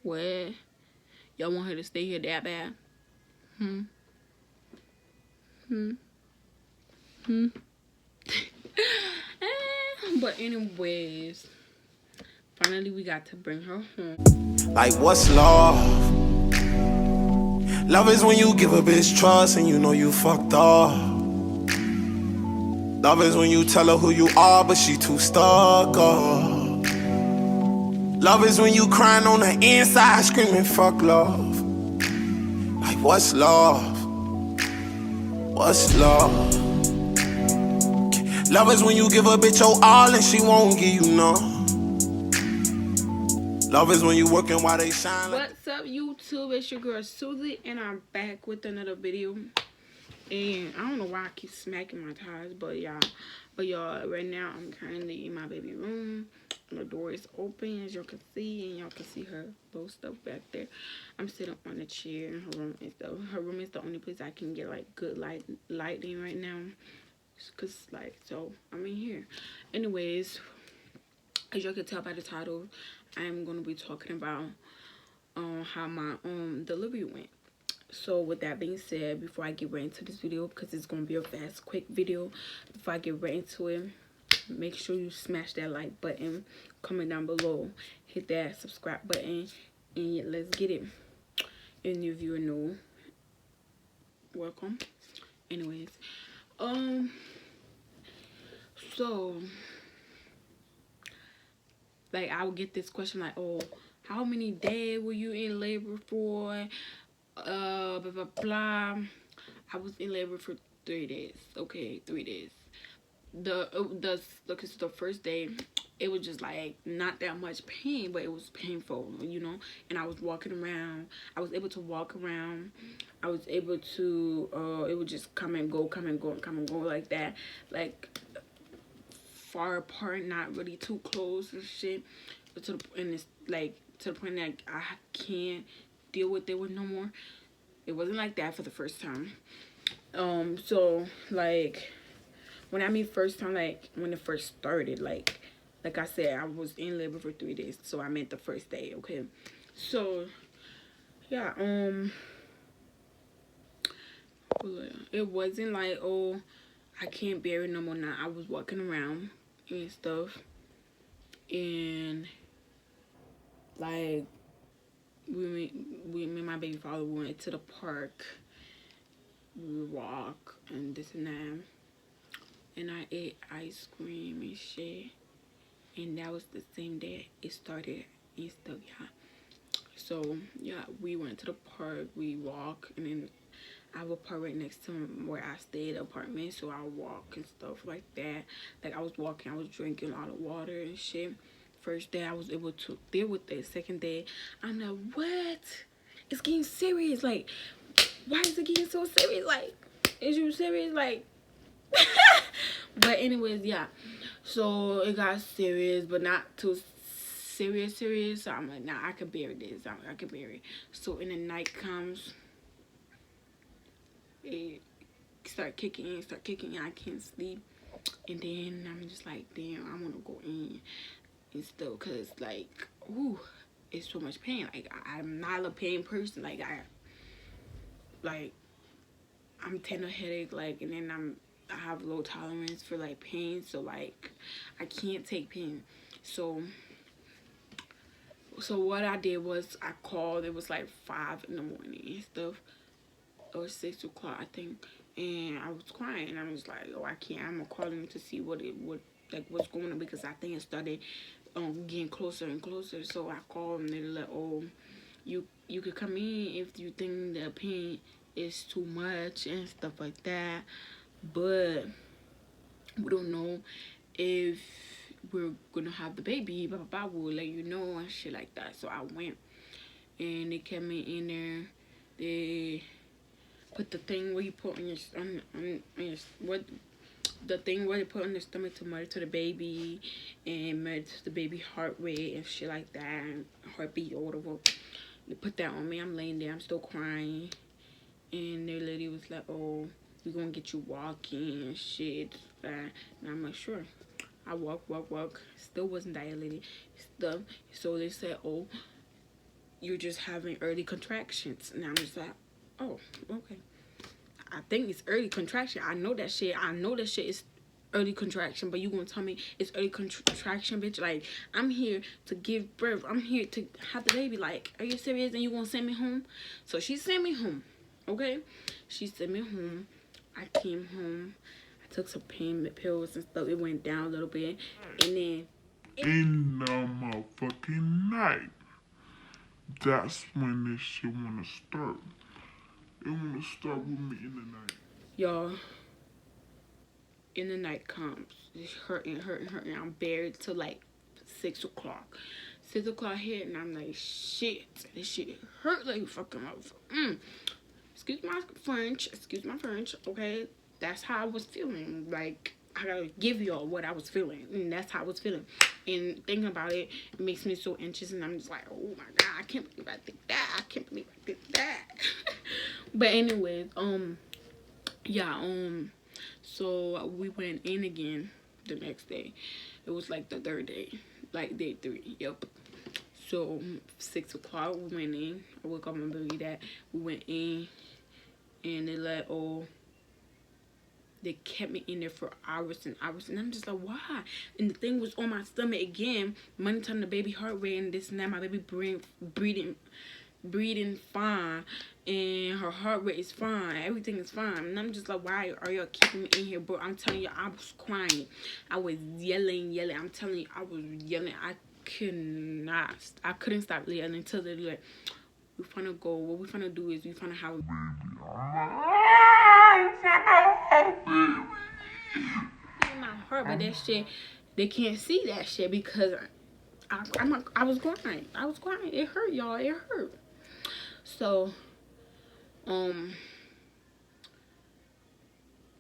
What? Y'all want her to stay here that bad? Hmm? Hmm? Hmm? But anyways, finally we got to bring her home. Like, what's love? Love is when you give a bitch trust and you know you fucked up. Love is when you tell her who you are, but she too stuck up. Love is when you crying on the inside, screaming fuck love. Like, what's love? What's love? Love is when you give a bitch your all and she won't give you none. Love is when you working while they shine. What's up, YouTube? It's your girl Susie, and I'm back with another video. And I don't know why I keep smacking my tires, but y'all, right now I'm currently in my baby room. The door is open, as y'all can see, and y'all can see her little stuff back there. I'm sitting on a chair in her room. Her room is the only place I can get like good lighting right now, cause like so I'm in here. Anyways, as y'all can tell by the title, I'm gonna be talking about how my delivery went. So with that being said, before I get right into this video, because it's gonna be a fast quick video, before I get right into it, make sure you smash that like button, comment down below, hit that subscribe button, and let's get it. And if you're new, welcome. Anyways, so like I would get this question like, oh, how many days were you in labor for? Blah blah blah. I was in labor for 3 days. Okay, 3 days. The first day, it was just like not that much pain, but it was painful, you know. And I was walking around. I was able to walk around. I was able to. It would just come and go, come and go, come and go like that, like far apart, not really too close and shit. But and it's like to the point that I can't deal with it with no more. It wasn't like that for the first time. So like when I mean first time, like when it first started, like I said, I was in labor for 3 days, so I meant the first day. Okay, so yeah, it wasn't like, oh, I can't bear it no more now. I was walking around and stuff, and like me and my baby father went to the park. We would walk and this and that, and I ate ice cream and shit. And that was the same day it started and stuff, yeah. So yeah, we went to the park, we walked, and then I have a park right next to where I stayed, apartment, so I walk and stuff like that. Like I was walking, I was drinking a lot of water and shit. First day I was able to deal with it. Second day, I'm like, what? It's getting serious. Like, why is it getting so serious? Like, is you serious? Like, but anyways, yeah. So it got serious, but not too serious. So I'm like, nah, I could bear this. I could bear it. So when the night comes, it start kicking in. I can't sleep, and then I'm just like, damn, I want to go in and stuff, cause like, ooh, it's so much pain. Like I'm not a pain person. Like I'm tender headache. Like, and then I have low tolerance for like pain, so like I can't take pain. So what I did was I called. It was like 5 in the morning and stuff, or 6 o'clock I think, and I was crying. And I was like, oh, I can't. I'm gonna call them to see what's going on, because I think it started getting closer and closer. So I called them. They're like, oh, you could come in if you think the pain is too much and stuff like that, but we don't know if we're gonna have the baby, blah blah blah, we'll let you know and shit like that. So I went, and they kept me in there. They put the thing where you put on your what, the thing where they put on the stomach to monitor the baby and monitor the baby heart rate and shit like that, and heartbeat or whatever. They put that on me. I'm laying there, I'm still crying, and their lady was like, oh, we're gonna get you walking and shit. And I'm like, sure. I walk, still wasn't dilated stuff. So they said, oh, you're just having early contractions. And I'm just like, oh, okay. I think it's early contraction. I know that shit. I know that shit is early contraction, but you gonna tell me it's early contraction, bitch? Like, I'm here to give birth. I'm here to have the baby. Like, are you serious? And you gonna send me home? So she sent me home. Okay, she sent me home. I came home. I took some pain pills and stuff. It went down a little bit, and then in the motherfucking night, that's when this shit wanna start. It wanna start with me in the night. y'all, in the night comes. It's hurting. I'm buried till like 6 o'clock. 6 o'clock hit, and I'm like, shit, this shit hurt like fucking motherfucker. Excuse my French, okay? That's how I was feeling. Like, I gotta give y'all what I was feeling, and that's how I was feeling. And thinking about it, it makes me so anxious, and I'm just like, oh my god, I can't believe I did that. I can't believe I did that. But anyways, yeah, so we went in again the next day. It was like the third day, like day 3. Yep. So 6 o'clock we went in. I woke up and believe that we went in, and they kept me in there for hours and hours, and I'm just like, why? And the thing was on my stomach again. Money time, the baby heart rate and this and that. My baby breathing fine, and her heart rate is fine. Everything is fine. And I'm just like, why are y'all keeping me in here, bro? I'm telling you, I was crying. I was yelling. I'm telling you, I was yelling. I couldn't stop yelling until they like, we finna go. What we finna do is we finna have a in my heart, but that shit, they can't see that shit because I was crying. It hurt, y'all. It hurt. So, when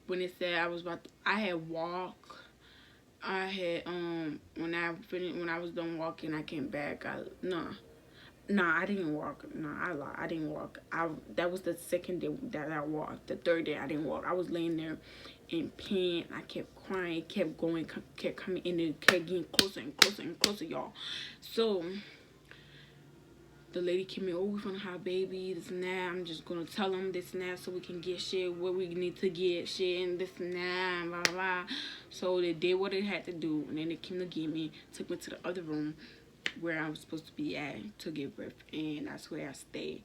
it said I was about to, I had walk. I had when I was done walking, I came back. I didn't walk. No, I lied. I didn't walk. That was the second day that I walked. The third day I didn't walk. I was laying there in pain. I kept crying. Kept going. Kept coming in and kept getting closer and closer and closer, y'all. So the lady came in. Oh, we're gonna have a baby. This and that. I'm just gonna tell them this and that so we can get shit. What we need to get shit and this and that. And blah blah blah. So they did what they had to do, and then they came to get me. Took me to the other room where I was supposed to be at to give birth, and that's where I stayed.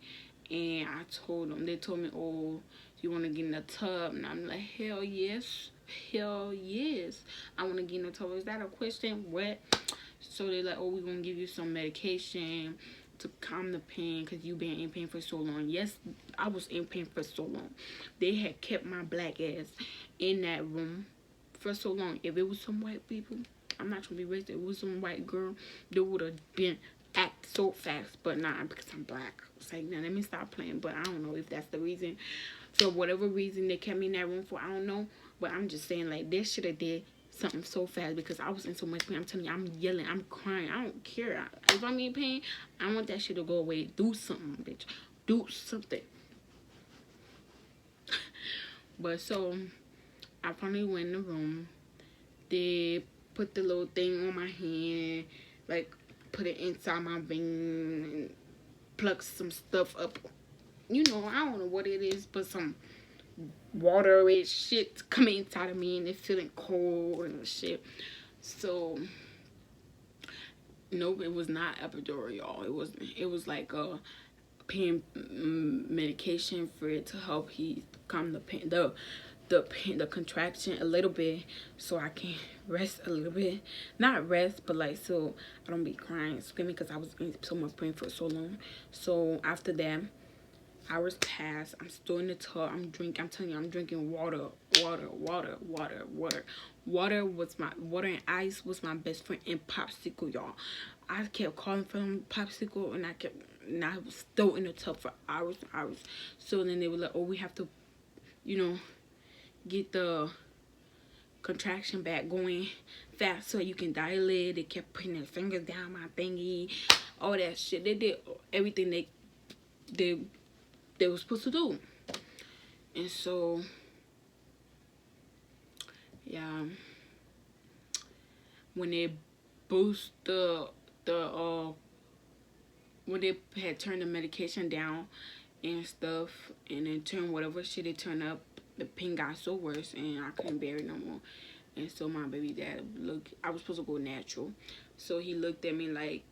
And I told them, they told me, oh, you want to get in the tub? And I'm like, hell yes, I want to get in the tub. Is that a question? What? So they're like, oh, we're gonna give you some medication to calm the pain because you've been in pain for so long. Yes, I was in pain for so long. They had kept my black ass in that room for so long. If it was some white people, I'm not trying to be racist, if it was some white girl, they would have been act so fast. But nah, because I'm black. It's like, now let me stop playing. But I don't know if that's the reason. For whatever reason they kept me in that room for, I don't know. But I'm just saying, like, they should have did something so fast because I was in so much pain. I'm telling you, I'm yelling, I'm crying. I don't care. If I'm in pain, I want that shit to go away. Do something, bitch. Do something. But so I finally went in the room. They put the little thing on my hand, like put it inside my vein and plug some stuff up. You know, I don't know what it is, but some watery shit coming inside of me, and it's feeling cold and shit. So nope, it was not epidural, y'all. It was like a pain medication for it to help calm the pain, the contraction a little bit, so I can rest a little bit. Not rest, but like so I don't be crying, screaming because I was in so much pain for so long. So after that, hours passed. I'm still in the tub. I'm telling you, I'm drinking water. Water and ice was my best friend in popsicle, y'all. I kept calling for them popsicle, and I was still in the tub for hours and hours. So then they were like, oh, we have to, you know, get the contraction back going fast so you can dilate. They kept putting their fingers down my thingy, all that shit. They did everything they were supposed to do. And so yeah, when they boost when they had turned the medication down and stuff, and then turned whatever shit it turned up, the pain got so worse, and I couldn't bear it no more. And so my baby dad I was supposed to go natural, so he looked at me like,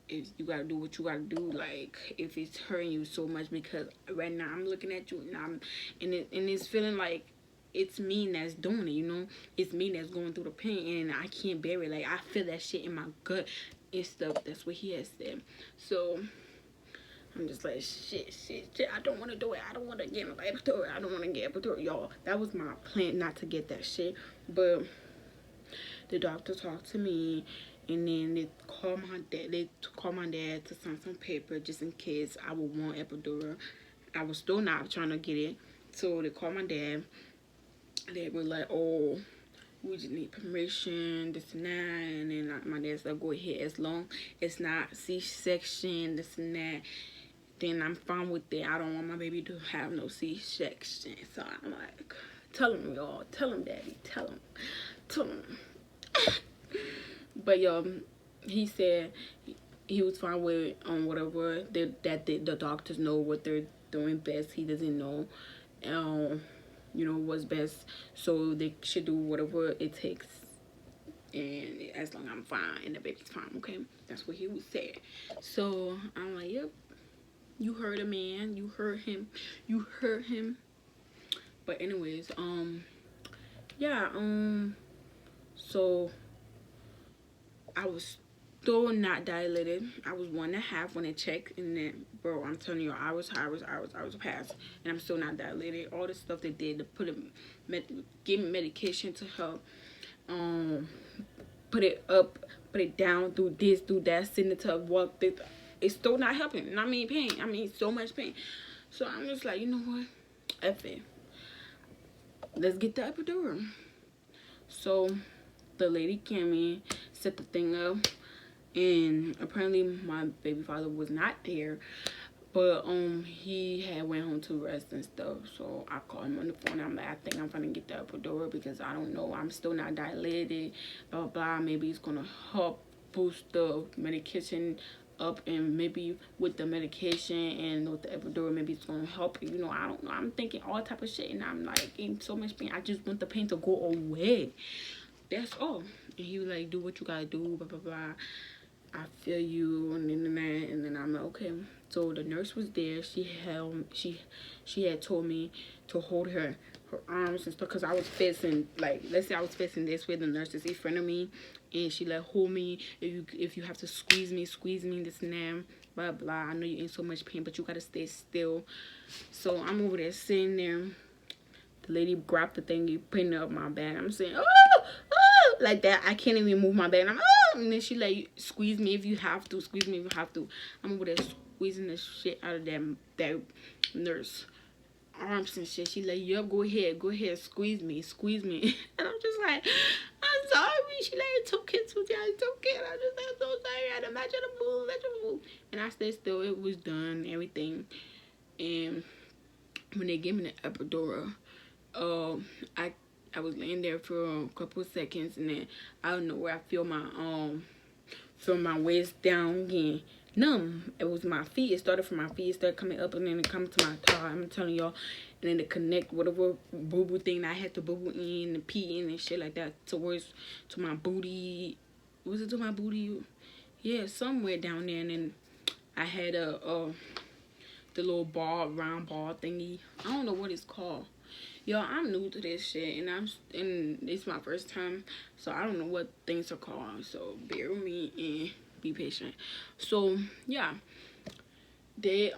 if you gotta do what you gotta do, like if it's hurting you so much, because right now I'm looking at you and it's feeling like it's me that's doing it, you know. It's me that's going through the pain, and I can't bear it. Like, I feel that shit in my gut and stuff. That's what he has said. So I'm just like, shit. I don't want to do it. I don't want to get my epidural. I don't want to get epidural, y'all. That was my plan, not to get that shit. But the doctor talked to me, and then they called my dad. They called my dad to sign some paper just in case I would want epidural. I was still not trying to get it, so they called my dad. They were like, oh, we just need permission, this and that. And then my dad said, go ahead, as long as it's not C-section, this and that, then I'm fine with it. I don't want my baby to have no C-section. So I'm like, tell him, y'all. Tell him, daddy. Tell him. But, he said he was fine with whatever. That the doctors know what they're doing best. He doesn't know. You know what's best, so they should do whatever it takes, and as long as I'm fine and the baby's fine, okay? That's what he was saying. So I'm like, yep, you heard a man, you heard him. But anyways, yeah, so I was still not dilated. I was 1.5 when I checked, and then, bro, I'm telling you, hours past, and I'm still not dilated. All the stuff they did to give me medication to help, put it up, put it down, do this, do that, send it to walk this, it's still not helping. And I mean pain. I mean so much pain. So I'm just like, you know what? F it. Let's get the epidural. So the lady came in, set the thing up. And apparently my baby father was not there, but he had went home to rest and stuff. So I called him on the phone. I'm like, I think I'm gonna get the epidural because I don't know, I'm still not dilated, blah blah. Maybe it's gonna help boost the medication up, and maybe with the medication and with the epidural, maybe it's gonna help, you know. I don't know, I'm thinking all type of shit, and I'm like in so much pain. I just want the pain to go away, that's all. And he was like, do what you gotta do, blah blah blah. I feel you, and then I'm like, okay. So the nurse was there. She had told me to hold her arms and stuff, because I was facing, like, let's say I was facing this way, the nurse is in front of me, and she like, hold me, if you have to squeeze me, this and that, blah blah. I know you're in so much pain, but you gotta stay still. So I'm over there sitting there. The lady grabbed the thing, you putting it up my back. I'm saying, oh, like that. I can't even move my back. I'm, oh, and then she like, squeeze me if you have to. Squeeze me if you have to. I'm over there squeezing the shit out of that nurse arms and shit. She like, yup, go ahead, squeeze me. And I'm just like, I'm sorry. She like, it's okay, it's okay. And I'm just like, I'm so sorry. I had to match the move. And I stayed still. It was done, everything. And when they gave me the epidural, I was laying there for a couple of seconds, and then out of nowhere I feel my waist down again, numb. It was my feet. It started from my feet. It started coming up, and then it come to my car. I'm telling y'all, and then to connect whatever boo boo thing that I had to boo boo in and pee in and shit like that to my booty. Was it to my booty? Yeah, somewhere down there. And then I had the little ball, round ball thingy. I don't know what it's called. Yo, I'm new to this shit, and it's my first time, so I don't know what things are called. So bear with me and be patient. So yeah, they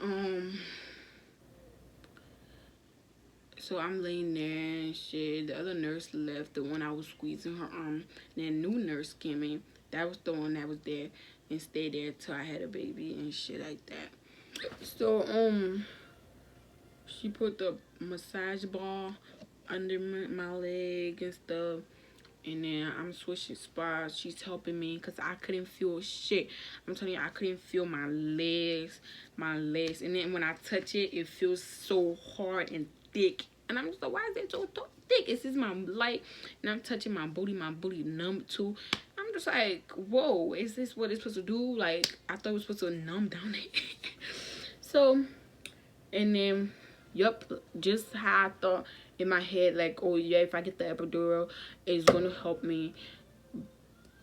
so I'm laying there and shit. The other nurse left, the one I was squeezing her arm. Then new nurse came in. That was the one that was there and stayed there till I had a baby and shit like that. So she put the massage ball under my leg and stuff, and then I'm switching spots. She's helping me because I couldn't feel shit. I'm telling you, I couldn't feel my legs, and then when I touch it, it feels so hard and thick, and I'm just like, why is it so thick? This is my light, and I'm touching my booty numb too. I'm just like, whoa, is this what it's supposed to do? Like, I thought it was supposed to numb down it. So, and then, yup, just how I thought in my head, like, oh yeah, if I get the epidural, it's gonna help me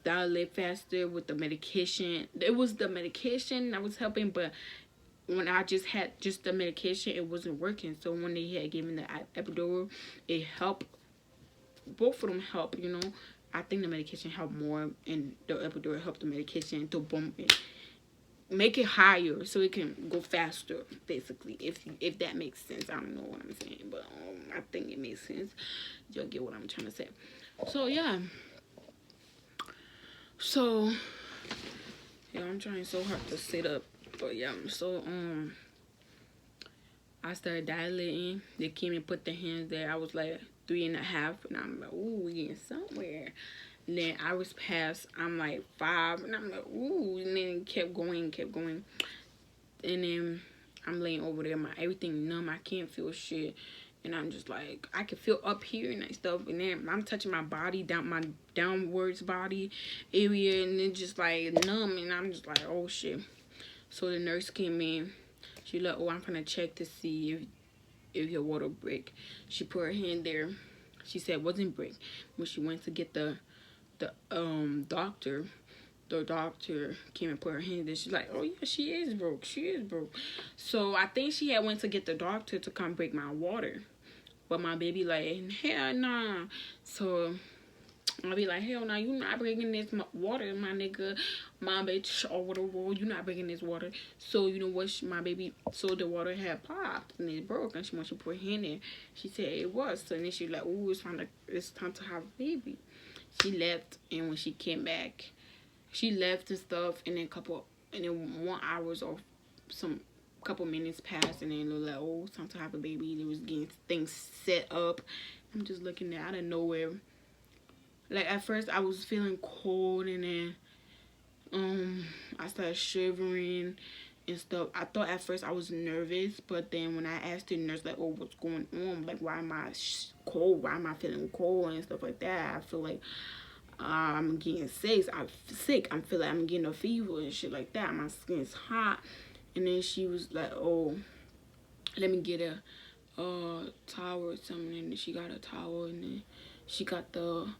dilate faster with the medication. It was the medication that was helping, but when I just had just the medication, it wasn't working. So when they had given the epidural, it helped. Both of them help, you know. I think the medication helped more, and the epidural helped the medication to bump it, make it higher, so it can go faster. Basically, if that makes sense, I don't know what I'm saying, but I think it makes sense. You'll get what I'm trying to say. So yeah. So yeah, I'm trying so hard to sit up, but yeah. So I started dilating. They came and put their hands there. I was like 3.5, and I'm like, ooh, we getting somewhere. And then I was past, I'm like 5, and I'm like, ooh, and then it kept going. And then I'm laying over there, my everything numb, I can't feel shit. And I'm just like, I can feel up here and that stuff. And then I'm touching my body, down my downwards body area, and it's just like numb. And I'm just like, oh shit. So the nurse came in. She like, oh, I'm gonna check to see if your water break. She put her hand there. She said it wasn't break. When she went to get the doctor, the doctor came and put her hand there. She's like, oh yeah, she is broke. So I think she had went to get the doctor to come break my water. But my baby like, hell nah. So I'll be like, hell nah, you not bringing this water, my nigga, my bitch, or whatever. You not bringing this water. So you know what, my baby, so the water had popped and it broke. And when she put her hand in, she said it was. So then she like, ooh, it's time to have a baby. She left, and when she came back, she left and stuff, and then 1 hour or couple minutes passed, and then it was like, oh, it's time to have a baby. They was getting things set up. I'm just looking out of nowhere. Like at first I was feeling cold, and then I started shivering and stuff. I thought at first I was nervous, but then when I asked the nurse like, oh, what's going on? Like, why am I cold? Why am I feeling cold and stuff like that? I feel like I'm getting sick. I feel like I'm getting a fever and shit like that. My skin's hot. And then she was like, oh, let me get a towel or something. And then she got a towel, and then she got the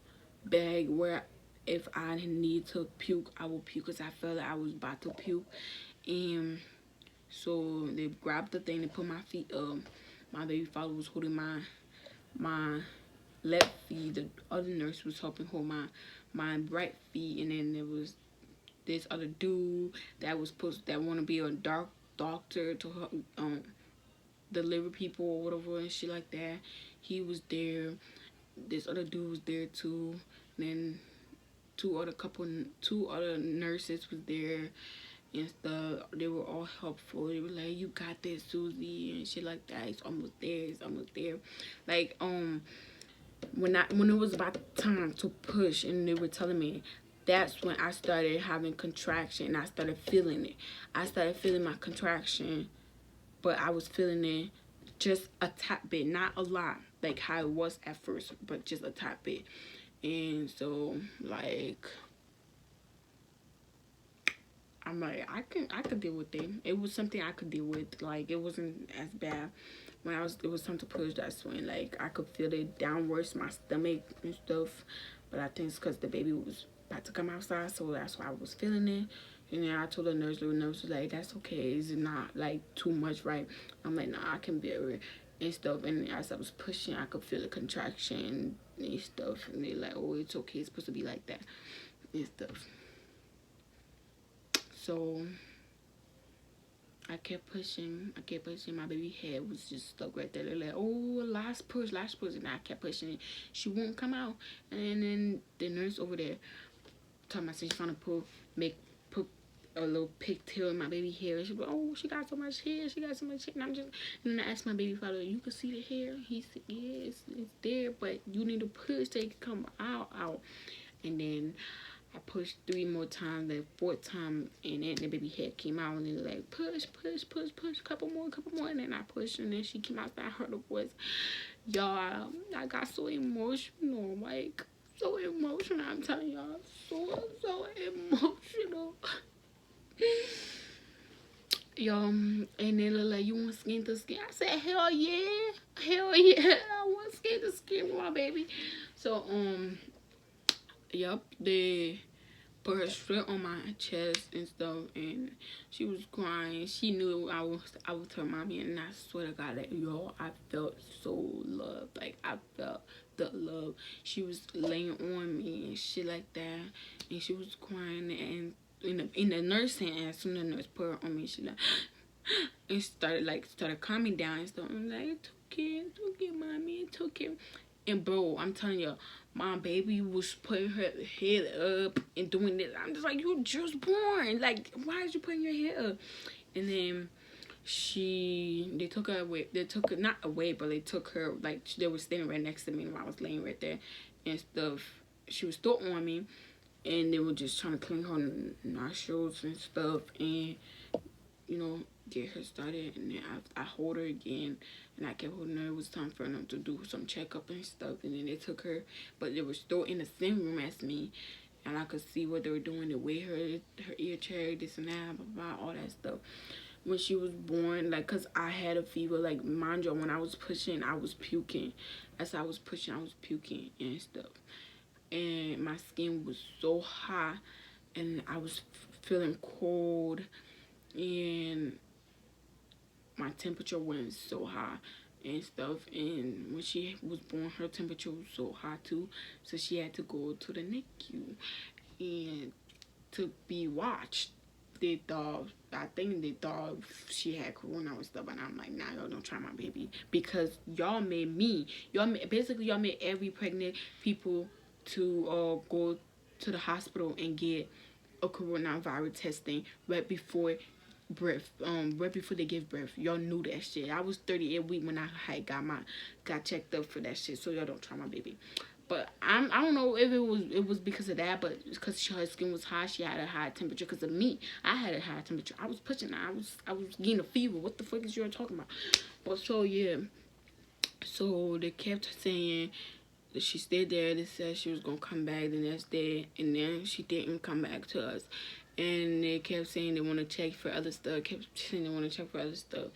bag where if I need to puke, I will puke, because I felt like I was about to puke. And so they grabbed the thing and put my feet up. My baby father was holding my left feet. The other nurse was helping hold my right feet. And then there was this other dude that want to be a doctor to deliver people or whatever and shit like that. He was there. This other dude was there too. And then two other nurses was there and stuff. They were all helpful. They were like, you got this, Susie, and shit like that. It's almost there. Like when it was about time to push, and they were telling me, that's when I started having contraction, and I started feeling it. I started feeling my contraction, but I was feeling it just a tad bit, not a lot, like how it was at first, but just a tad bit. And so like I'm like, I could deal with it. It was something I could deal with. Like, it wasn't as bad. When it was time to push, that's when like I could feel it downwards, my stomach and stuff. But I think it's because the baby was about to come outside, so that's why I was feeling it. And then I told the nurse was like, that's okay, it's not like too much, right? I'm like, nah, I can bear it and stuff. And as I was pushing, I could feel the contraction and stuff. And they're like, oh, it's okay, it's supposed to be like that and stuff. So I kept pushing. My baby head was just stuck right there. They're like, oh, last push. And I kept pushing. She won't come out. And then the nurse over there told me, she's trying to put a little pigtail in my baby hair. She was like, oh, she got so much hair. And then I asked my baby father, you can see the hair? He said, yes, it's there, but you need to push so it can come out. And then I pushed 3 more times, the 4th time, and then the baby head came out, and then like, push, couple more, and then I pushed, and then she came out, I heard her voice. Y'all, I got so emotional, like, so emotional. I'm telling y'all, so emotional. Yo, and they look like, you want skin to skin? I said, hell yeah, I want skin to skin with my baby. So yep, they put her straight on my chest and stuff, and she was crying. She knew I was her mommy, and I swear to God that, yo, I felt so loved. Like, I felt the love. She was laying on me and shit like that, and she was crying, and in the nursing, and as soon as the nurse put her on me, she like and started calming down and stuff. I'm like, it's okay, mommy, it's okay. And bro, I'm telling you, my baby was putting her head up and doing this. I'm just like, you just born. Like, why is you putting your head up? And then they took her away. They took her, not away, but they took her, like, they were standing right next to me while I was laying right there and stuff. She was still on me, and they were just trying to clean her nostrils and stuff, and, you know, get her started. And then I hold her again, and I kept holding her. It was time for them to do some checkup and stuff, and then they took her, but they were still in the same room as me, and I could see what they were doing. They weighed her ear check, this and that, blah, blah, blah, all that stuff. When she was born, like, cause I had a fever, like, mind you, when I was pushing, I was puking. As I was pushing, I was puking and stuff, and my skin was so hot, and I was feeling cold, and my temperature went so high and stuff. And when she was born, her temperature was so high too, so she had to go to the NICU and to be watched. I think they thought she had corona and stuff, and I'm like, nah, y'all don't try my baby, because y'all made every pregnant people to go to the hospital and get a coronavirus testing right before right before they give birth. Y'all knew that shit. I was 38 weeks when I had got checked up for that shit, so y'all don't try my baby. But I don't know if it was because of that, but because her skin was high, she had a high temperature. Because of me, I had a high temperature. I was pushing. I was getting a fever. What the fuck is you talking about? But so yeah, so they kept saying that she stayed there. They said she was gonna come back the next day, and then she didn't come back to us. And they kept saying they want to check for other stuff. Kept saying they want to check for other stuff.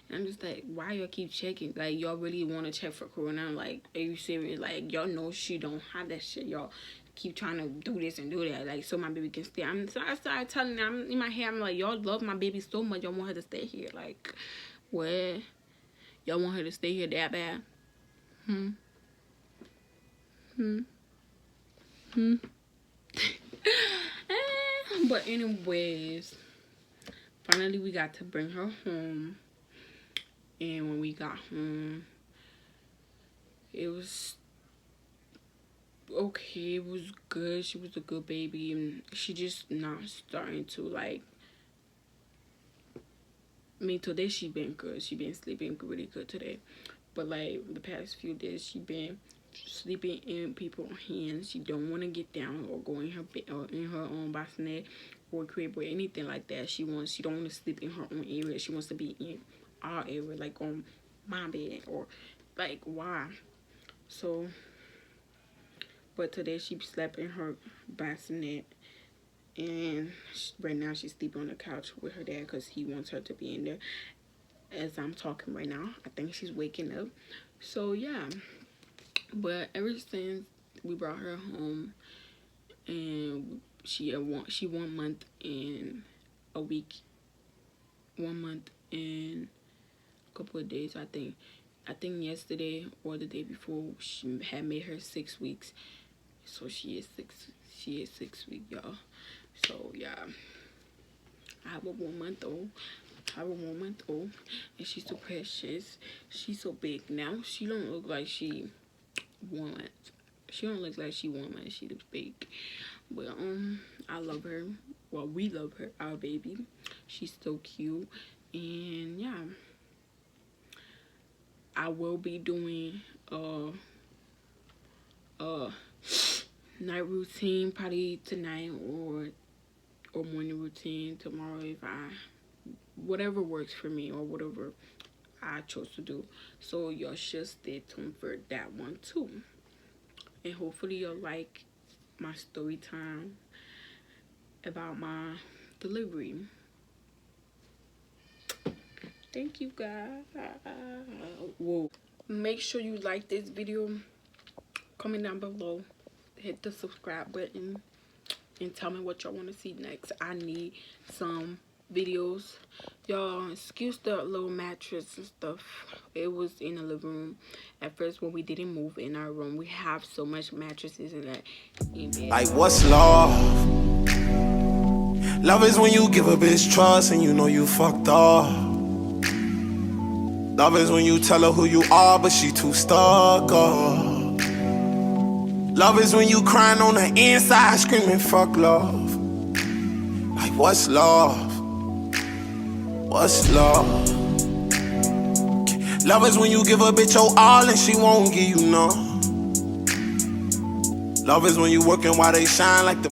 And I'm just like, why y'all keep checking? Like, y'all really want to check for corona? Like, are you serious? Like, y'all know she don't have that shit. Y'all keep trying to do this and do that, like, so my baby can stay. So I started telling them, I'm in my head, I'm like, y'all love my baby so much, y'all want her to stay here. Like, what? Y'all want her to stay here that bad? But anyways, finally we got to bring her home. And when we got home, it was okay. It was good. She was a good baby, and she just not starting to, like, I mean, today she been good. She been sleeping really good today. But, like, the past few days, she been sleeping in people's hands. She don't want to get down or go in her bed or in her own bassinet or crib or anything like that. She don't want to sleep in her own area. She wants to be in our area, like on my bed, or like, why? So, but today she slept in her bassinet, and right now she's sleeping on the couch with her dad because he wants her to be in there. As I'm talking right now, I think she's waking up. So yeah, but ever since we brought her home, and she 1 month and a week, 1 month and a couple of days, I think yesterday or the day before she had made her 6 weeks. So she is 6 weeks, y'all. So yeah, I have a 1 month old. And she's so precious. She's so big now. She don't look like she 1 month. She don't look like she 1 month. She looks big. But I love her. Well, we love her, our baby. She's so cute. And yeah, I will be doing a night routine probably tonight, or morning routine tomorrow, if whatever works for me, or whatever I chose to do. So y'all should stay tuned for that one too. and hopefully you'll like my story time about my delivery. Thank you guys. Whoa. Make sure you like this video, comment down below, hit the subscribe button, and tell me what y'all want to see next. I need some videos. Y'all, excuse the little mattress and stuff. It was in the living room at first when we didn't move in our room. We have so much mattresses in that bed. Like, what's love? Love is when you give a bitch trust and you know you fucked up. Love is when you tell her who you are, but she too stuck up. Love is when you crying on the inside, screaming fuck love. Like, what's love? What's love? Love is when you give a bitch your all and she won't give you none. Love is when you working while they shine like the